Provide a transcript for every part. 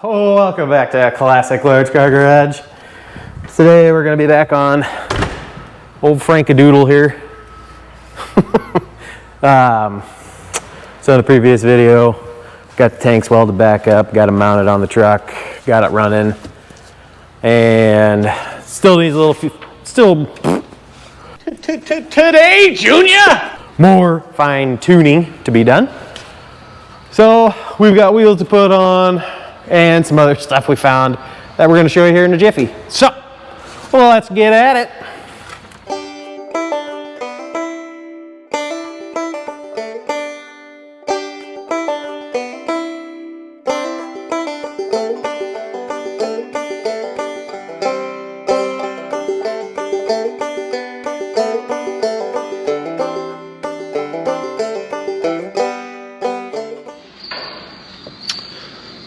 Oh, welcome back to Classic Large Car Garage. Today we're going to be back on old Frankadoodle here. So in the previous video, got the tanks welded back up, got them mounted on the truck, got it running, and still needs a little today, Junior, more fine tuning to be done. So we've got wheels to put on and some other stuff we found that we're going to show you here in a jiffy. So, well, let's get at it.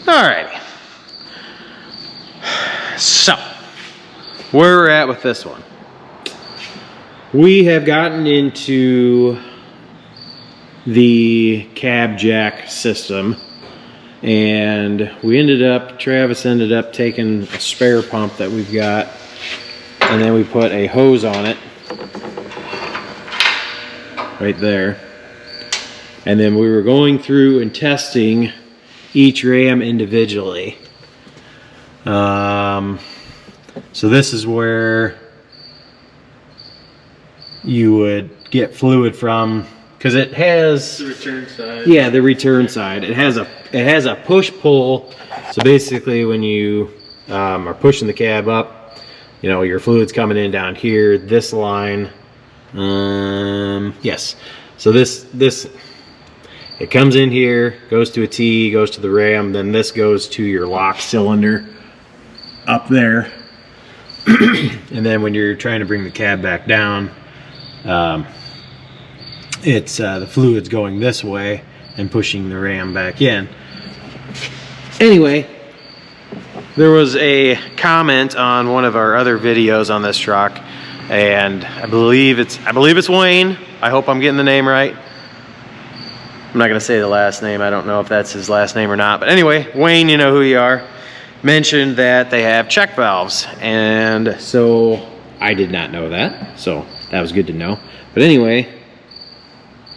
Alrighty, so where we're at with this one, we have gotten into the cab jack system, and Travis ended up taking a spare pump that we've got, and then we put a hose on it right there, and then we were going through and testing each ram individually. So this is where you would get fluid from, because it has the return side. Yeah, the return side. It has a push pull. So basically, when you are pushing the cab up, you know, your fluid's coming in down here. This line, yes. So this. It comes in here, goes to a T, goes to the ram, then this goes to your lock cylinder up there. And then when you're trying to bring the cab back down, it's the fluid's going this way and pushing the ram back in. Anyway, there was a comment on one of our other videos on this truck, and I believe it's Wayne. I hope I'm getting the name right. I'm not going to say the last name. I don't know if that's his last name or not. But anyway, Wayne, you know who you are, mentioned that they have check valves. And so I did not know that. So that was good to know. But anyway,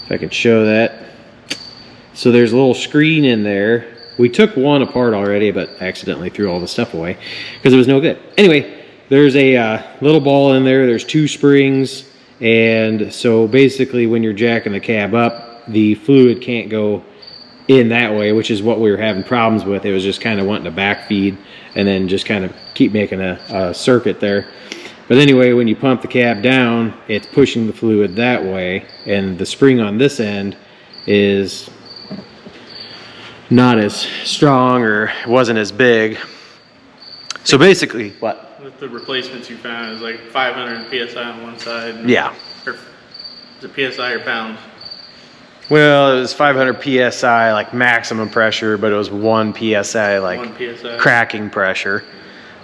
if I could show that. So there's a little screen in there. We took one apart already, but accidentally threw all the stuff away because it was no good. Anyway, there's a little ball in there. There's 2 springs. And so basically when you're jacking the cab up, the fluid can't go in that way, which is what we were having problems with. It was just kind of wanting to backfeed and then just kind of keep making a circuit there. But anyway, when you pump the cab down, it's pushing the fluid that way, and the spring on this end is not as strong, or wasn't as big. So basically, what? With the replacements you found, it was like 500 PSI on one side. Yeah. Or is it PSI or pounds? Well, it was 500 PSI, like maximum pressure, but it was 1 PSI, like 1 PSI. Cracking pressure.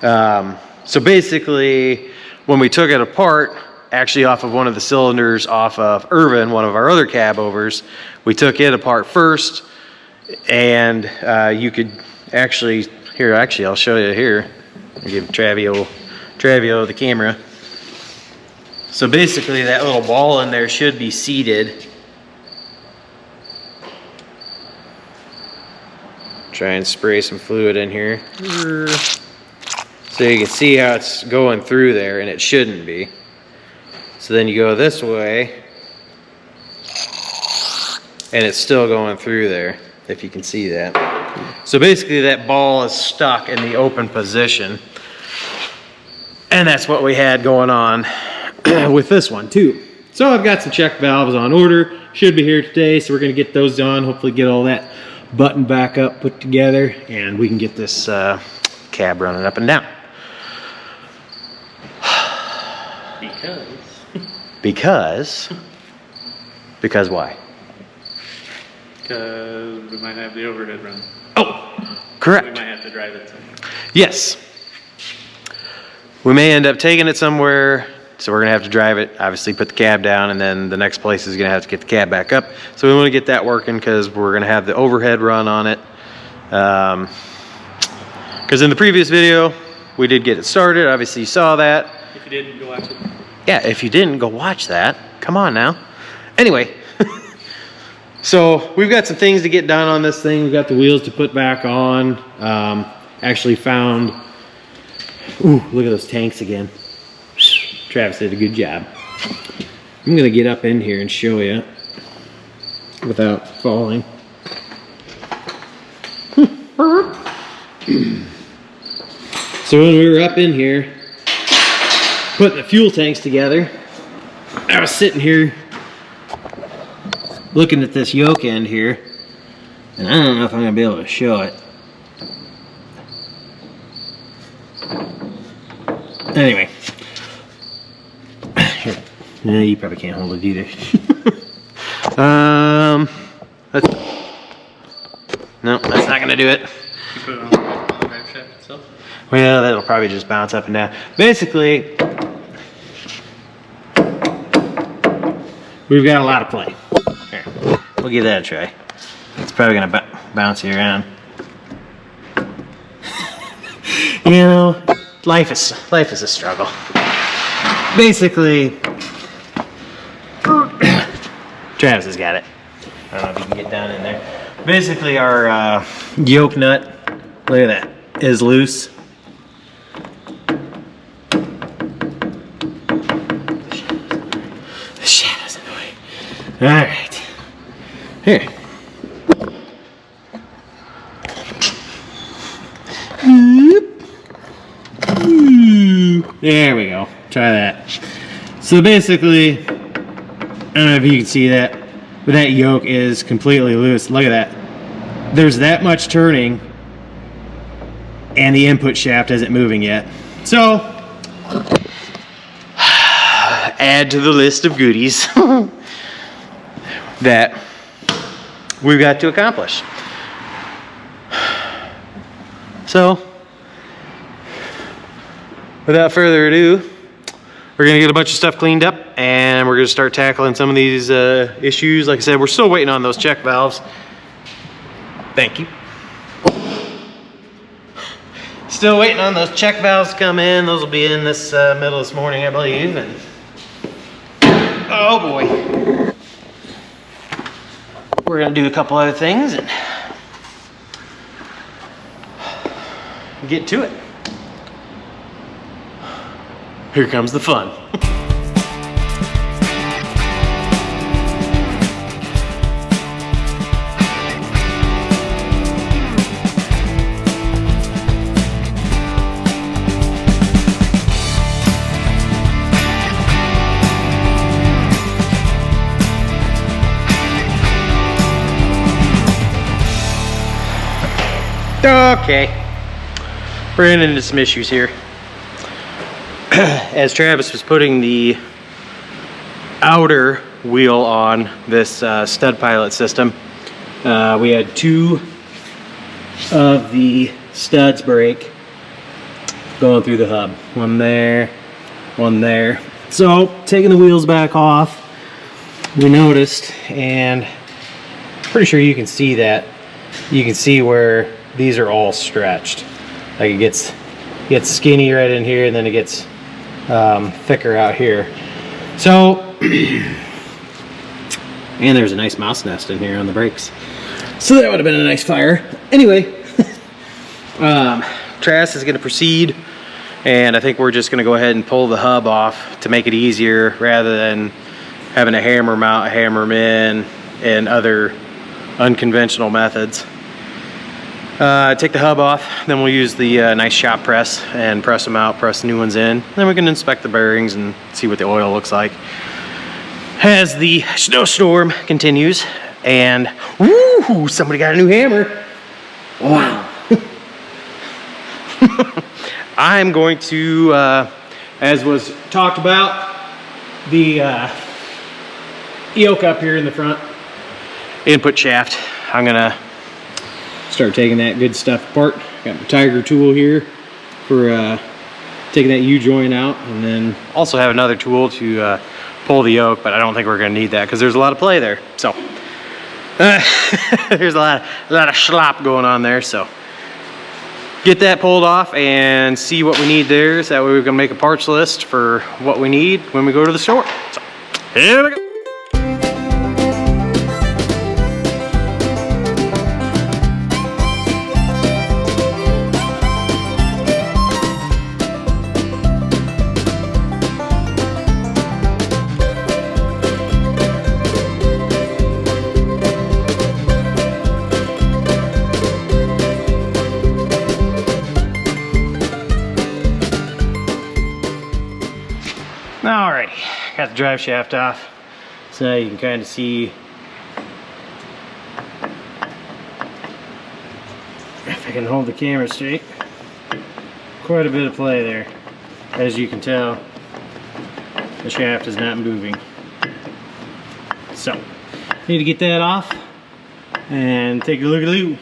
So basically, when we took it apart, actually off of one of the cylinders off of Irvin, one of our other cab overs, we took it apart first, and you could actually, I'll show you here. I'll give Travio the camera. So basically, that little ball in there should be seated. Try and spray some fluid in here. So you can see how it's going through there, and it shouldn't be. So then you go this way, and it's still going through there, if you can see that. So basically that ball is stuck in the open position. And that's what we had going on with this one too. So I've got some check valves on order. Should be here today, so we're gonna get those on, hopefully get all that button back up, put together, and we can get this cab running up and down. Because why? Because we might have the overhead run. Oh, correct. We might have to drive it somewhere. Yes. We may end up taking it somewhere, so we're gonna have to drive it, obviously put the cab down, and then the next place is gonna have to get the cab back up. So we wanna get that working because we're gonna have the overhead run on it. Because in the previous video, we did get it started. Obviously, you saw that. If you didn't, go watch it. Yeah, if you didn't, go watch that. Come on now. Anyway, so we've got some things to get done on this thing. We've got the wheels to put back on. Actually found, ooh, look at those tanks again. Travis did a good job. I'm gonna get up in here and show you without falling. So when we were up in here putting the fuel tanks together, I was sitting here looking at this yoke end here, and I don't know if I'm gonna be able to show it. Anyway, here. No, you probably can't hold it either. No, that's not gonna do it. You put it on the drive shaft itself? Well, that'll probably just bounce up and down. Basically, we've got a lot of play. Here, we'll give that a try. It's probably gonna bounce you around. You know, life is a struggle. Basically, Travis has got it. I don't know if you can get down in there. Basically, our yoke nut, look at that, is loose. The shadow's in the way. All right, here. There we go. Try that. So basically, I don't know if you can see that, but that yoke is completely loose. Look at that. There's that much turning, and the input shaft isn't moving yet. So, add to the list of goodies that we've got to accomplish. So, without further ado, we're gonna get a bunch of stuff cleaned up and we're gonna start tackling some of these issues. Like I said, we're still waiting on those check valves. Thank you. Still waiting on those check valves to come in. Those will be in this middle this morning, I believe. And oh boy. We're gonna do a couple other things and get to it. Here comes the fun. Okay, we're into some issues here. As Travis was putting the outer wheel on this stud pilot system, we had two of the studs break going through the hub. One there, one there. So taking the wheels back off, we noticed, and pretty sure you can see that. You can see where these are all stretched. Like it gets skinny right in here, and then it gets thicker out here. So, and there's a nice mouse nest in here on the brakes. So that would have been a nice fire. Anyway, Travis is gonna proceed, and I think we're just gonna go ahead and pull the hub off to make it easier rather than having to hammer them out, hammer them in, and other unconventional methods. Take the hub off, then we'll use the nice shop press and press them out, press new ones in. Then we can inspect the bearings and see what the oil looks like as the snowstorm continues. And woo, somebody got a new hammer. Wow. I'm going to, as was talked about, the yoke up here in the front input shaft. I'm gonna start taking that good stuff apart. Got my Tiger tool here for taking that U-joint out, and then also have another tool to pull the yoke, but I don't think we're gonna need that because there's a lot of play there. So there's a lot of slop going on there. So get that pulled off and see what we need there. So that way we can make a parts list for what we need when we go to the store. So, here we go. Alrighty, got the drive shaft off, so now you can kind of see if I can hold the camera straight. Quite a bit of play there. As you can tell, the shaft is not moving. So, need to get that off and take a look at the loop.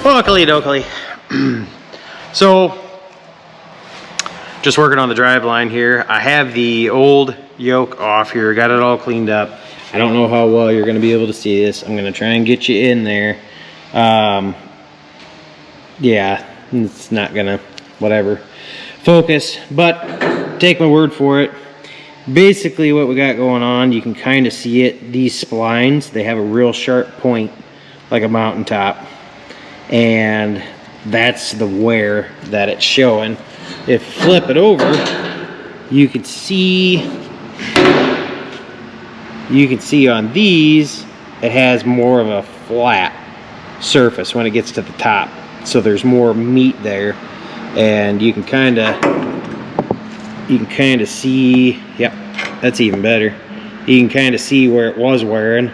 Oakley dokley. So, just working on the drive line here. I have the old yoke off here, got it all cleaned up. I don't know how well you're going to be able to see this. I'm going to try and get you in there. Yeah, it's not going to, whatever, focus, but take my word for it. Basically what we got going on, you can kind of see it. These splines, they have a real sharp point like a mountaintop. And that's the wear that it's showing. If you flip it over, you can see on these it has more of a flat surface when it gets to the top, so there's more meat there, and you can kind of see, yep, that's even better. You can kind of see where it was wearing.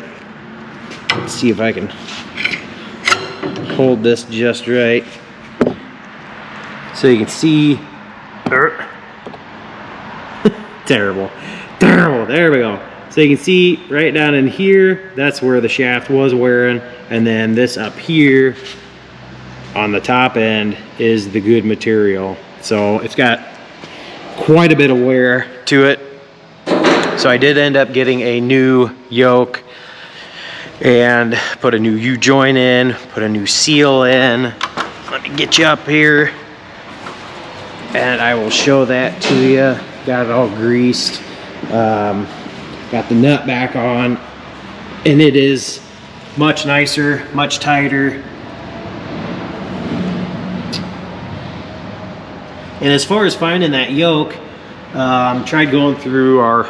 Let's see if I can hold this just right so you can see. Terrible, there we go. So you can see right down in here, that's where the shaft was wearing, and then this up here on the top end is the good material. So it's got quite a bit of wear to it. So I did end up getting a new yoke and put a new U-joint in, put a new seal in. Let me get you up here and I will show that to you. Got it all greased. Got the nut back on, and it is much nicer, much tighter. And as far as finding that yoke, tried going through our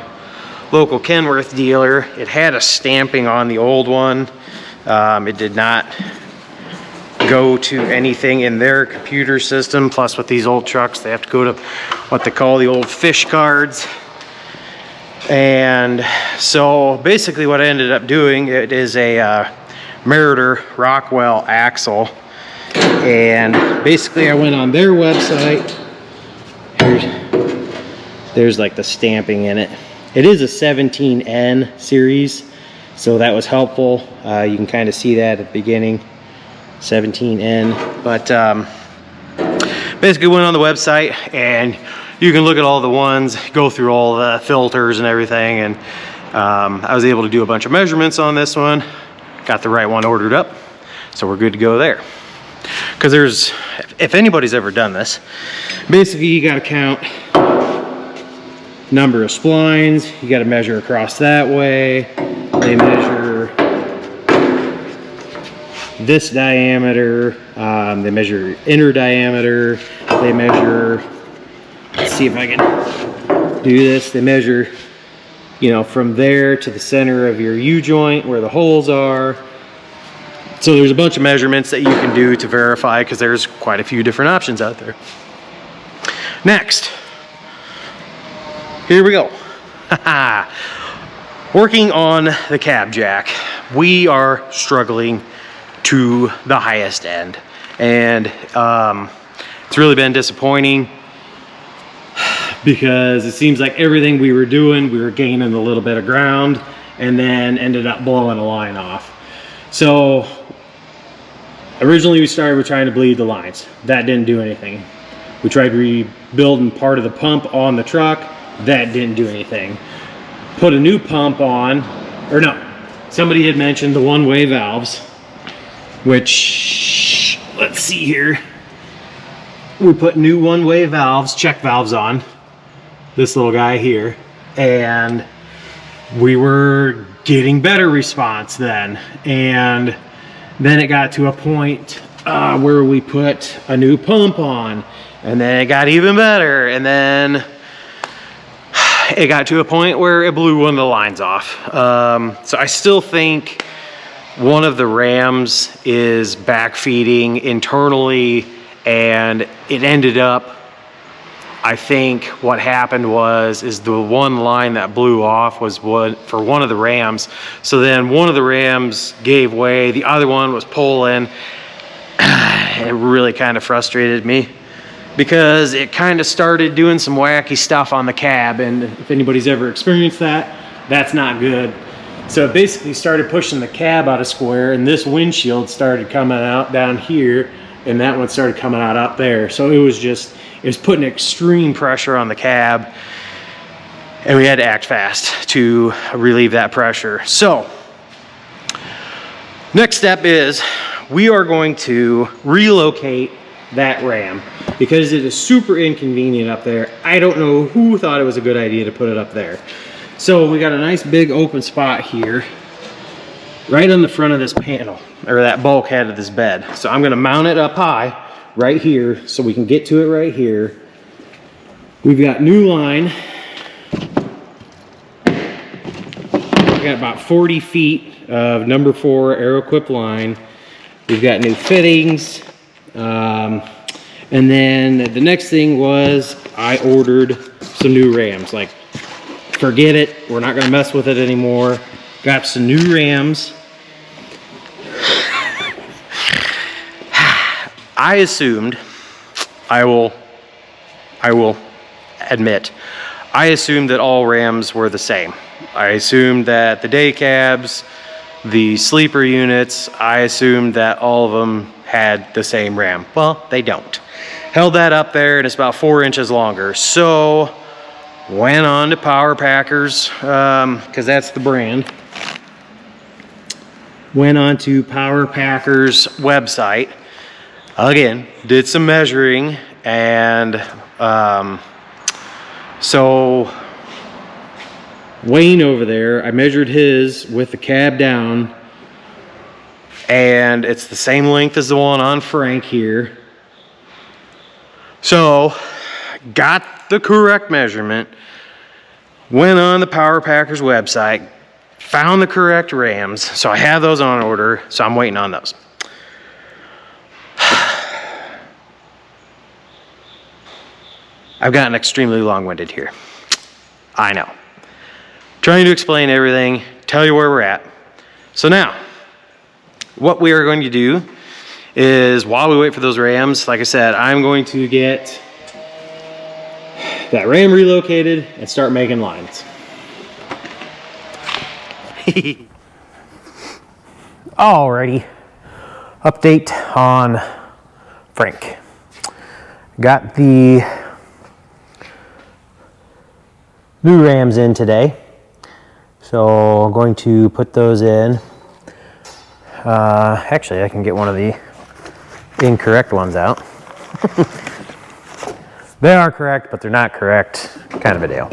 local Kenworth dealer. It had a stamping on the old one. It did not go to anything in their computer system. Plus with these old trucks, they have to go to what they call the old fish cards. And so basically what I ended up doing, it is a Meritor Rockwell axle. And basically I went on their website. There's like the stamping in it. It is a 17N series, so that was helpful. You can kind of see that at the beginning, 17N. But basically went on the website and you can look at all the ones, go through all the filters and everything, and I was able to do a bunch of measurements on this one. Got the right one ordered up, so we're good to go there. Because there's, if anybody's ever done this, basically you got to count number of splines. You got to measure across that way. They measure this diameter. They measure inner diameter. They measure, let's see if I can do this. They measure, you know, from there to the center of your U-joint where the holes are. So there's a bunch of measurements that you can do to verify, because there's quite a few different options out there. Next, here we go. Working on the cab jack. We are struggling to the highest end, and it's really been disappointing, because it seems like everything we were doing, we were gaining a little bit of ground and then ended up blowing a line off. So originally we started with trying to bleed the lines. That didn't do anything. We tried rebuilding part of the pump on the truck. That didn't do anything. Put a new pump on, or no, somebody had mentioned the one-way valves, which, let's see here. We put new one-way valves, check valves on, this little guy here, and we were getting better response then. And then it got to a point where we put a new pump on, and then it got even better, and then it got to a point where it blew one of the lines off. So I still think one of the rams is backfeeding internally, and it ended up, I think what happened is the one line that blew off was for one of the rams. So then one of the rams gave way, the other one was pulling. It really kind of frustrated me because it kind of started doing some wacky stuff on the cab, and if anybody's ever experienced that, that's not good. So it basically started pushing the cab out of square, and this windshield started coming out down here, and that one started coming out up there. So it was putting extreme pressure on the cab, and we had to act fast to relieve that pressure. So next step is we are going to relocate that ram because it is super inconvenient up there. I don't know who thought it was a good idea to put it up there. So we got a nice big open spot here right on the front of this panel, or that bulkhead of this bed. So I'm gonna mount it up high right here so we can get to it right here. We've got new line. We got about 40 feet of number 4 Aeroquip line. We've got new fittings. And then the next thing was I ordered some new rams. Like, forget it, we're not gonna mess with it anymore. Got some new rams. I assumed, I will admit, I assumed that all rams were the same. I assumed that the day cabs, the sleeper units, I assumed that all of them had the same ram. Well, they don't. Held that up there, and it's about 4 inches longer. So went on to Power Packers, because that's the brand. Went on to Power Packers website. Again, did some measuring, and so Wayne over there, I measured his with the cab down, and it's the same length as the one on Frank here. So got the correct measurement, went on the Power Packers website, found the correct rams. So I have those on order, so I'm waiting on those. I've gotten extremely long-winded here. I know. Trying to explain everything, tell you where we're at. So now, what we are going to do is, while we wait for those rams, like I said, I'm going to get that ram relocated and start making lines. Alrighty, update on Frank. Got the new rams in today, so I'm going to put those in. Actually, I can get one of the incorrect ones out. They are correct, but they're not correct. Kind of a deal.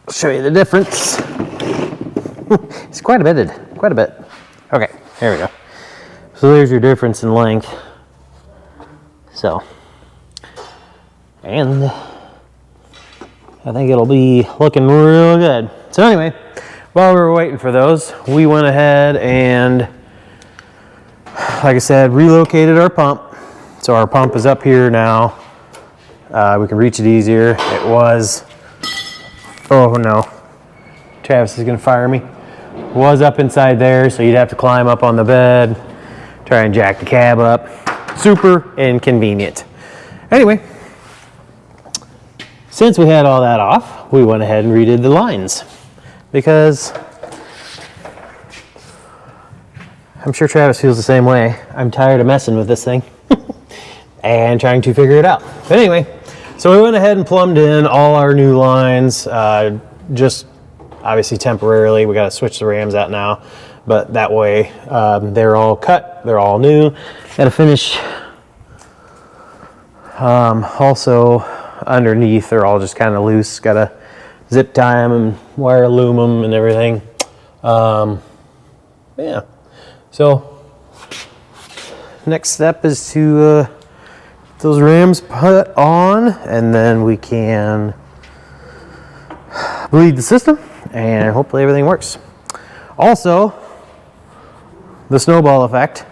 I'll show you the difference. It's quite a bit. Okay, here we go. So there's your difference in length. So, and I think it'll be looking real good. So anyway, while we were waiting for those, we went ahead and, like I said, relocated our pump. So our pump is up here now. We can reach it easier. It was, oh no, Travis is gonna fire me. It was up inside there, so you'd have to climb up on the bed, try and jack the cab up. Super inconvenient. Anyway, since we had all that off, we went ahead and redid the lines, because I'm sure Travis feels the same way. I'm tired of messing with this thing and trying to figure it out. But anyway, So we went ahead and plumbed in all our new lines, just obviously temporarily. We got to switch the rams out now, but that way they're all cut, they're all new. Got to finish. Also underneath, they're all just kind of loose. Got to zip tie them and wire loom them and everything. Yeah. So next step is to get those rams put on, and then we can bleed the system and hopefully everything works. Also, the snowball effect.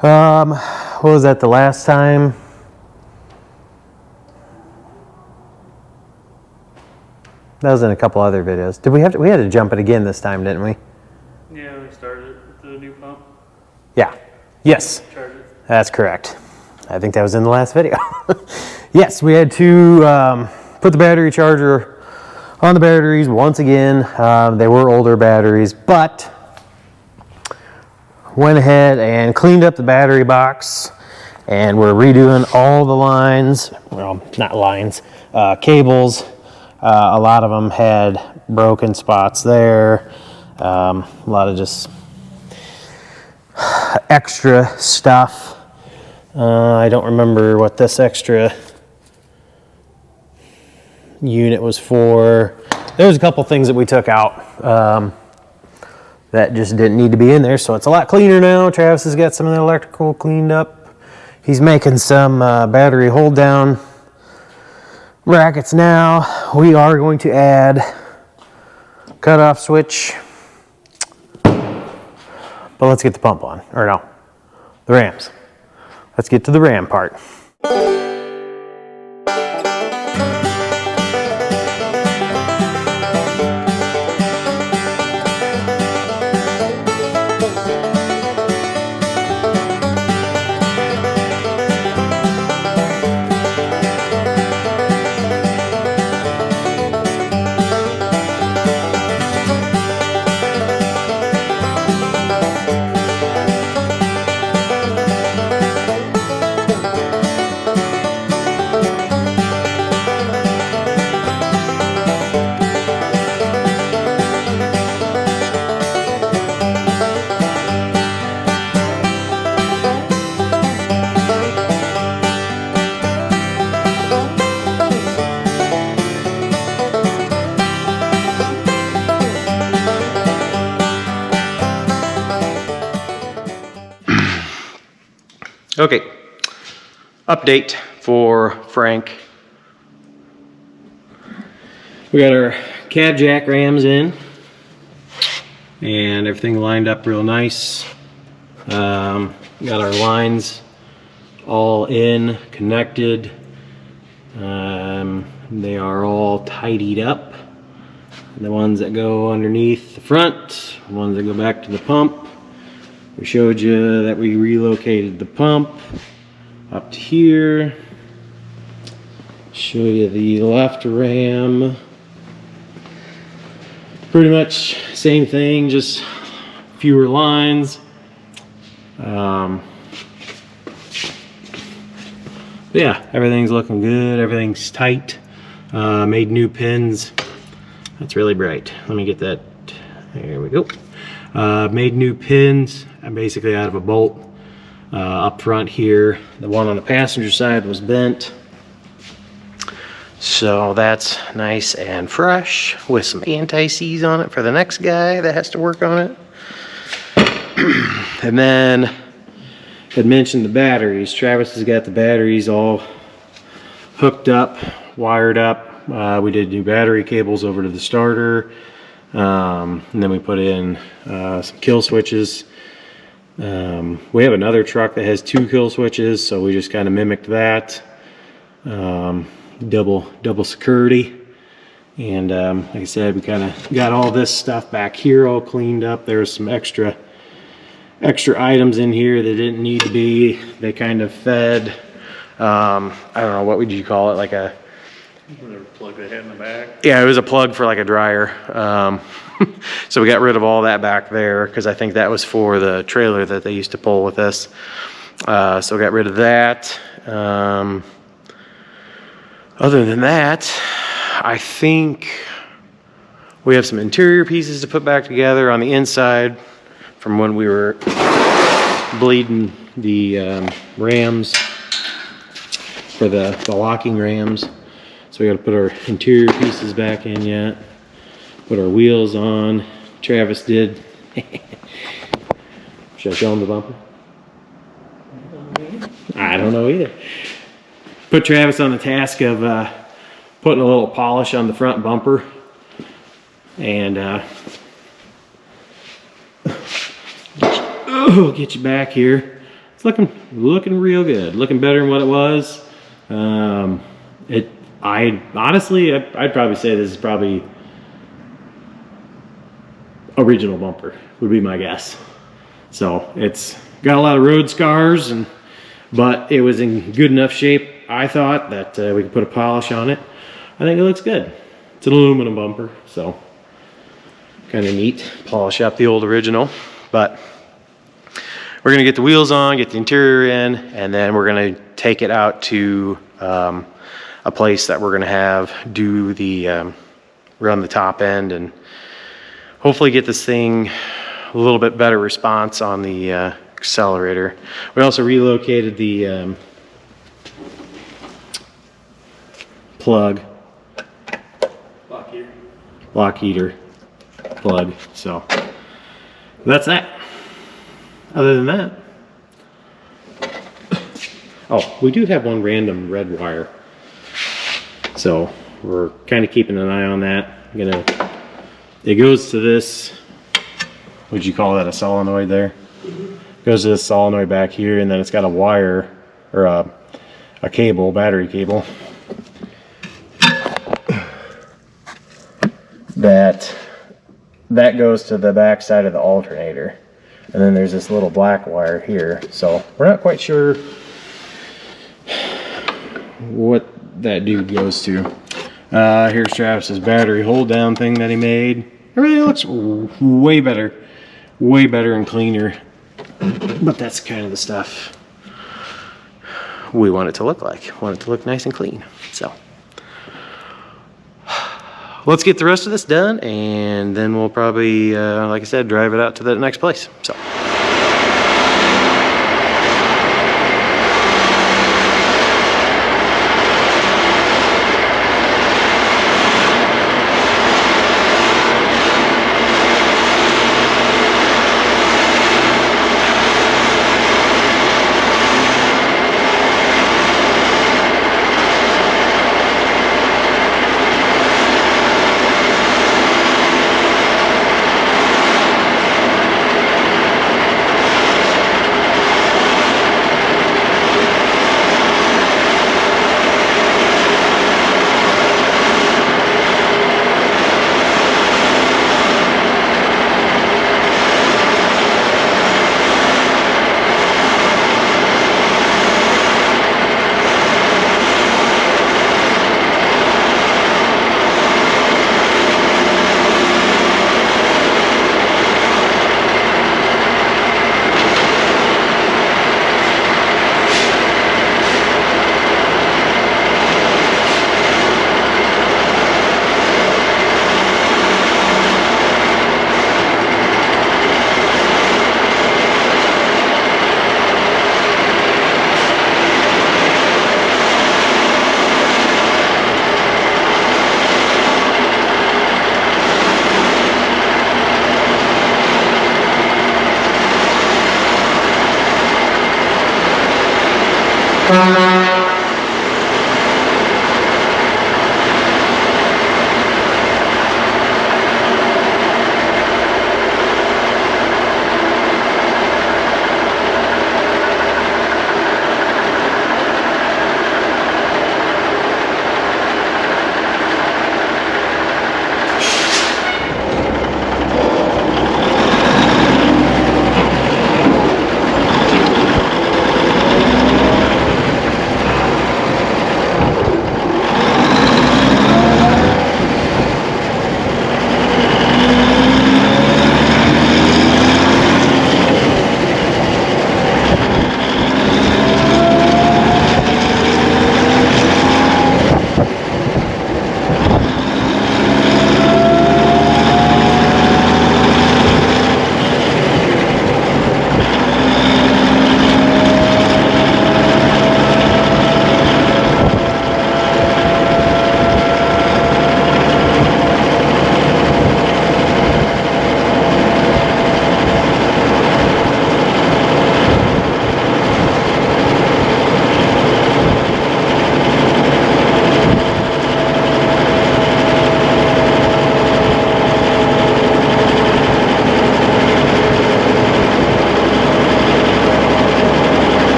What was that the last time? That was in a couple other videos. Did we have to, we had to jump it again this time, didn't we? Yeah, we started it with the new pump. Yeah. Yes. Charge it. That's correct. I think that was in the last video. Yes, we had to put the battery charger on the batteries once again. They were older batteries, but went ahead and cleaned up the battery box, and we're redoing all the lines. Well, not lines, cables. A lot of them had broken spots there. A lot of just extra stuff. I don't remember what this extra unit was for. There's a couple things that we took out that just didn't need to be in there, so it's a lot cleaner now. Travis has got some of the electrical cleaned up. He's making some battery hold down brackets now. We are going to add cutoff switch, but let's get the pump on, or no, the rams. Let's get to the ram part. Okay, update for Frank. We got our cab jack rams in, and everything lined up real nice. Got our lines all in, connected. They are all tidied up. The ones that go underneath the front, the ones that go back to the pump. We showed you that we relocated the pump up to here. Show you the left ram. Pretty much same thing, just fewer lines. Yeah, everything's looking good. Everything's tight. Made new pins. That's really bright. Let me get that. There we go. Made new pins. I'm basically out of a bolt up front here. The one on the passenger side was bent, so that's nice and fresh with some anti-seize on it for the next guy that has to work on it. And then had mentioned the batteries. Travis has got the batteries all hooked up, wired up. We did new battery cables over to the starter, and then we put in some kill switches. We have another truck that has 2 kill switches, so we just kind of mimicked that. Double security, and like I said, we kind of got all this stuff back here all cleaned up. There's some extra items in here that didn't need to be. They kind of fed, I don't know, what would you call it, like a Plug they had in the back. Yeah, it was a plug for like a dryer. So we got rid of all that back there because I think that was for the trailer that they used to pull with us. So we got rid of that. Other than that, I think we have some interior pieces to put back together on the inside from when we were bleeding the rams for the locking rams. So we got to put our interior pieces back in yet. Put our wheels on. Travis did. Should I show him the bumper? I don't know either. Put Travis on the task of putting a little polish on the front bumper. And get you back here. It's looking real good. Looking better than what it was. I'd probably say this is probably original bumper would be my guess. So it's got a lot of road scars, but it was in good enough shape, I thought, that we could put a polish on it. I think it looks good. It's an aluminum bumper, so kind of neat. Polish up the old original, but we're gonna get the wheels on, get the interior in, and then we're gonna take it out to a place that we're gonna have do the run the top end and hopefully get this thing a little bit better response on the accelerator. We also relocated the plug, lock heater plug. So that's that. Other than that, oh, we do have one random red wire, so we're kind of keeping an eye on that. It goes to this, would you call that a solenoid there? Goes to this solenoid back here, and then it's got a wire or a cable, battery cable that goes to the back side of the alternator. And then there's this little black wire here. So we're not quite sure what that dude goes to. Here's Travis's battery hold down thing that he made. It really looks way better and cleaner. But that's kind of the stuff we want it to look like. Want it to look nice and clean. So let's get the rest of this done, and then we'll probably, like I said, drive it out to the next place. So.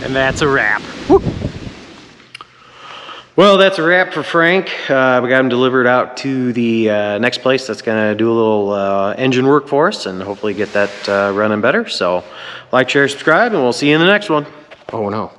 And that's a wrap. Woo. Well, that's a wrap for Frank. We got him delivered out to the next place that's gonna do a little engine work for us and hopefully get that running better. So like, share, subscribe, and we'll see you in the next one. Oh no.